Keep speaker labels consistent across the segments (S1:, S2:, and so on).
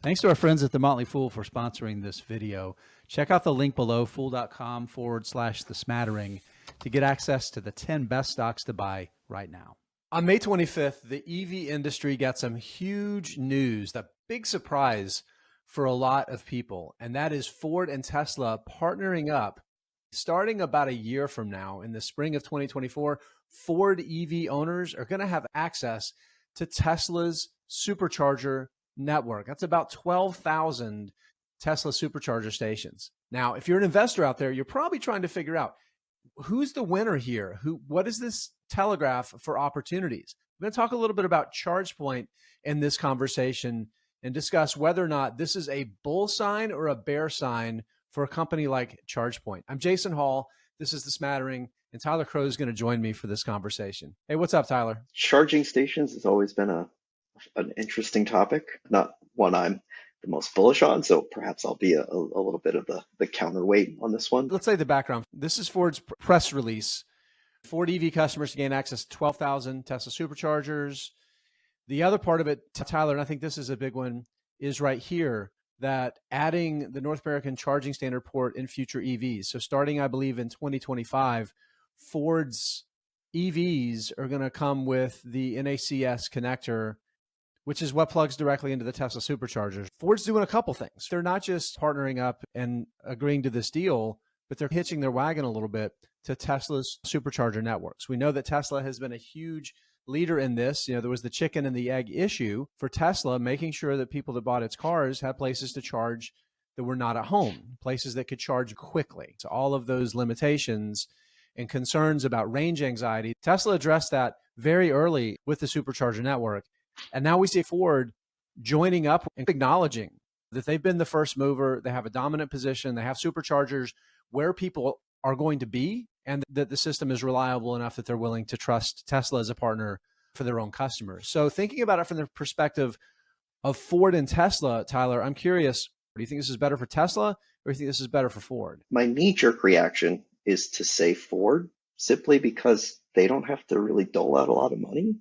S1: Thanks to our friends at The Motley Fool for sponsoring this video. Check out the link below, fool.com/the smattering, to get access to the 10 best stocks to buy right now. On May 25th, the EV industry got some huge news, the big surprise for a lot of people, and that is Ford and Tesla partnering up. Starting about a year from now, in the spring of 2024, Ford EV owners are going to have access to Tesla's supercharger network. That's about 12,000 Tesla supercharger stations. Now, if you're an investor out there, you're probably trying to figure out who's the winner here? What is this telegraph for opportunities? I'm going to talk a little bit about ChargePoint in this conversation and discuss whether or not this is a bull sign or a bear sign for a company like ChargePoint. I'm Jason Hall. This is The Smattering, and Tyler Crow is going to join me for this conversation. Hey, what's up, Tyler?
S2: Charging stations has always been an interesting topic, not one I'm the most bullish on. So perhaps I'll be a little bit of the counterweight on this one.
S1: Let's say the background. This is Ford's press release. Ford EV customers to gain access to 12,000 Tesla superchargers. The other part of it, Tyler, and I think this is a big one, is right here, that adding the North American charging standard port in future EVs. So starting, I believe, in 2025, Ford's EVs are going to come with the NACS connector, which is what plugs directly into the Tesla superchargers. Ford's doing a couple things. They're not just partnering up and agreeing to this deal, but they're hitching their wagon a little bit to Tesla's supercharger networks. We know that Tesla has been a huge leader in this. There was the chicken and the egg issue for Tesla, making sure that people that bought its cars had places to charge that were not at home, places that could charge quickly. So all of those limitations and concerns about range anxiety, Tesla addressed that very early with the supercharger network. And now we see Ford joining up and acknowledging that they've been the first mover. They have a dominant position. They have superchargers where people are going to be, and that the system is reliable enough that they're willing to trust Tesla as a partner for their own customers. So thinking about it from the perspective of Ford and Tesla, Tyler, I'm curious, do you think this is better for Tesla, or do you think this is better for Ford?
S2: My knee-jerk reaction is to say Ford, simply because they don't have to really dole out a lot of money.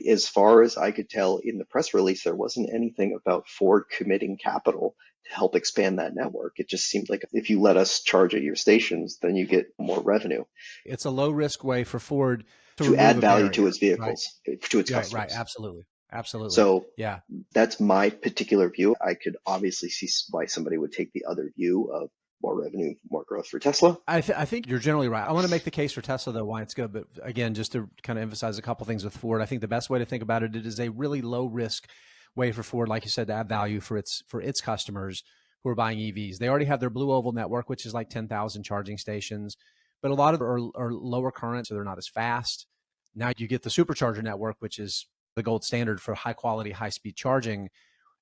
S2: As far as I could tell in the press release, there wasn't anything about Ford committing capital to help expand that network. It just seemed like if you let us charge at your stations, then you get more revenue.
S1: It's a low risk way for Ford
S2: to add value
S1: barrier,
S2: to its vehicles,
S1: right?
S2: To its customers.
S1: Right, absolutely. Absolutely.
S2: So
S1: yeah,
S2: that's my particular view. I could obviously see why somebody would take the other view of more revenue, more growth for Tesla.
S1: I think you're generally right. I want to make the case for Tesla, though, why it's good. But again, just to kind of emphasize a couple things with Ford, I think the best way to think about it, it is a really low risk way for Ford, like you said, to add value for its customers who are buying EVs. They already have their Blue Oval network, which is like 10,000 charging stations, but a lot of them are lower current, so they're not as fast. Now you get the supercharger network, which is the gold standard for high quality, high speed charging.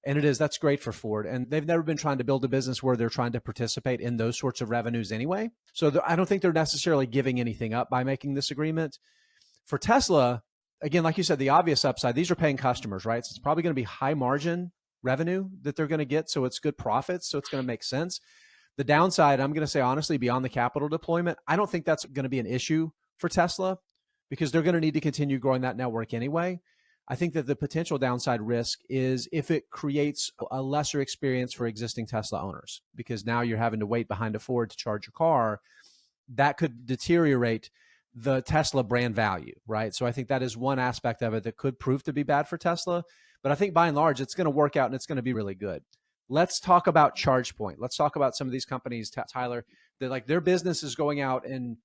S1: And that's great for Ford. And they've never been trying to build a business where they're trying to participate in those sorts of revenues anyway. So I don't think they're necessarily giving anything up by making this agreement. For Tesla, again, like you said, the obvious upside, these are paying customers, right? So it's probably going to be high margin revenue that they're going to get. So it's good profits. So it's going to make sense. The downside, I'm going to say honestly, beyond the capital deployment, I don't think that's going to be an issue for Tesla because they're going to need to continue growing that network anyway. I think that the potential downside risk is if it creates a lesser experience for existing Tesla owners, because now you're having to wait behind a Ford to charge your car. That could deteriorate the Tesla brand value, right? So I think that is one aspect of it that could prove to be bad for Tesla. But I think by and large, it's going to work out and it's going to be really good. Let's talk about ChargePoint. Let's talk about some of these companies, Tyler, that like their business is going out and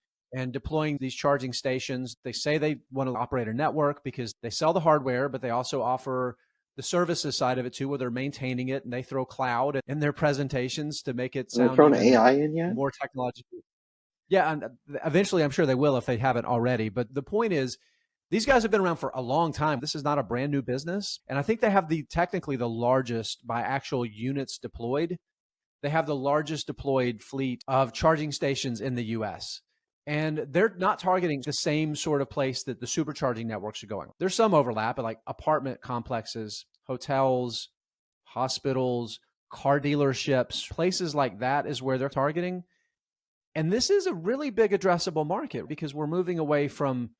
S1: deploying these charging stations. They say they want to operate a network because they sell the hardware, but they also offer the services side of it too, where they're maintaining it and they throw cloud in their presentations to make it sound
S2: thrown AI in yet?
S1: More technological. Yeah, and eventually I'm sure they will if they haven't already. But the point is, these guys have been around for a long time. This is not a brand new business. And I think they have technically the largest by actual units deployed. They have the largest deployed fleet of charging stations in the US. And they're not targeting the same sort of place that the supercharging networks are going. There's some overlap, but like apartment complexes, hotels, hospitals, car dealerships, places like that is where they're targeting. And this is a really big addressable market because we're moving away from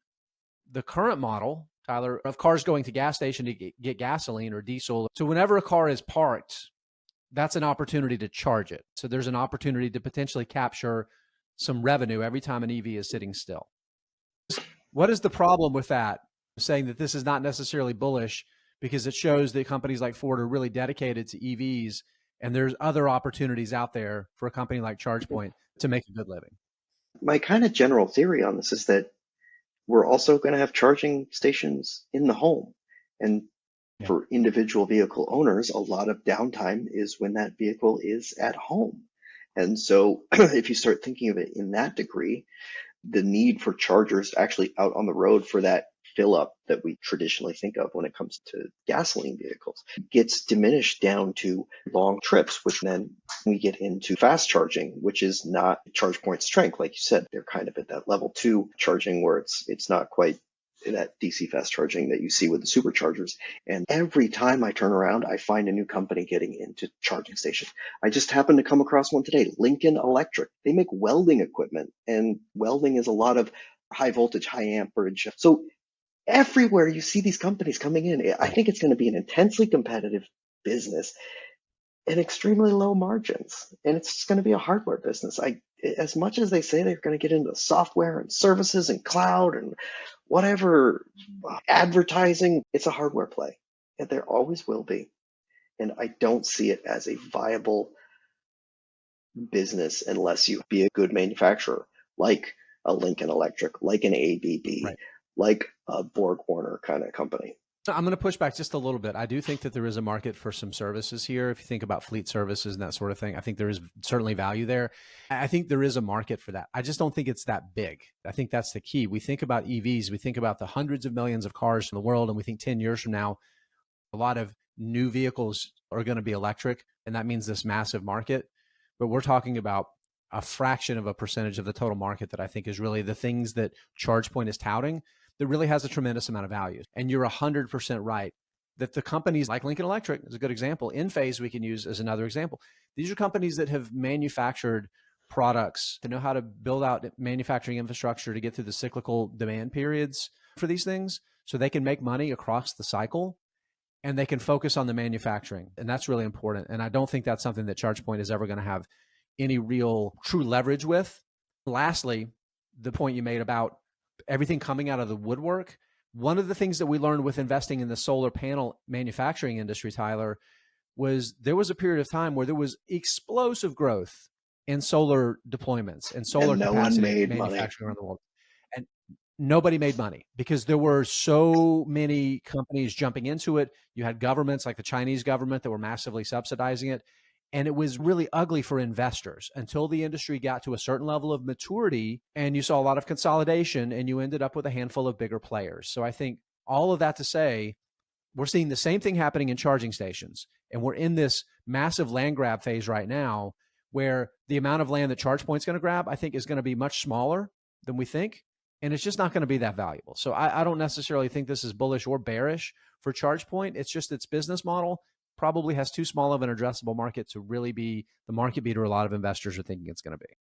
S1: the current model, Tyler, of cars going to gas station to get gasoline or diesel. So whenever a car is parked that's an opportunity to charge it. So there's an opportunity to potentially capture some revenue every time an EV is sitting still. What is the problem with that? Saying that this is not necessarily bullish, because it shows that companies like Ford are really dedicated to EVs, and there's other opportunities out there for a company like ChargePoint to make a good living.
S2: My kind of general theory on this is that we're also going to have charging stations in the home. And
S1: Yeah.
S2: for individual vehicle owners, a lot of downtime is when that vehicle is at home. And so if you start thinking of it in that degree, the need for chargers actually out on the road for that fill up that we traditionally think of when it comes to gasoline vehicles gets diminished down to long trips, which then we get into fast charging, which is not ChargePoint's strength. Like you said, they're kind of at that level 2 charging where it's not quite that DC fast charging that you see with the superchargers. And every time I turn around, I find a new company getting into charging stations. I just happened to come across one today, Lincoln Electric. They make welding equipment, and welding is a lot of high voltage, high amperage. So everywhere you see these companies coming in, I think it's going to be an intensely competitive business and extremely low margins. And it's just going to be a hardware business. As much as they say they're going to get into software and services and cloud and whatever advertising, it's a hardware play. And there always will be. And I don't see it as a viable business unless you be a good manufacturer, like a Lincoln Electric, like an ABB,
S1: Right.
S2: like a Borg Warner kind of company.
S1: I'm going to push back just a little bit. I do think that there is a market for some services here. If you think about fleet services and that sort of thing, I think there is certainly value there. I think there is a market for that. I just don't think it's that big. I think that's the key. We think about EVs, we think about the hundreds of millions of cars in the world, and we think 10 years from now, a lot of new vehicles are going to be electric, and that means this massive market. But we're talking about a fraction of a percentage of the total market that I think is really the things that ChargePoint is touting that really has a tremendous amount of value. And you're 100% right that the companies like Lincoln Electric is a good example. Enphase we can use as another example. These are companies that have manufactured products to know how to build out manufacturing infrastructure to get through the cyclical demand periods for these things, so they can make money across the cycle and they can focus on the manufacturing. And that's really important. And I don't think that's something that ChargePoint is ever going to have any real true leverage with. Lastly, the point you made about everything coming out of the woodwork. One of the things that we learned with investing in the solar panel manufacturing industry, Tyler, was there was a period of time where there was explosive growth in solar deployments and solar
S2: And no one
S1: capacity
S2: made money.
S1: manufacturing around the world. And nobody made money because there were so many companies jumping into it. You had governments like the Chinese government that were massively subsidizing it. And it was really ugly for investors until the industry got to a certain level of maturity and you saw a lot of consolidation and you ended up with a handful of bigger players. So I think all of that to say, we're seeing the same thing happening in charging stations. And we're in this massive land grab phase right now where the amount of land that ChargePoint's going to grab, I think, is going to be much smaller than we think. And it's just not going to be that valuable. So I don't necessarily think this is bullish or bearish for ChargePoint. It's just its business model probably has too small of an addressable market to really be the market beater a lot of investors are thinking it's going to be.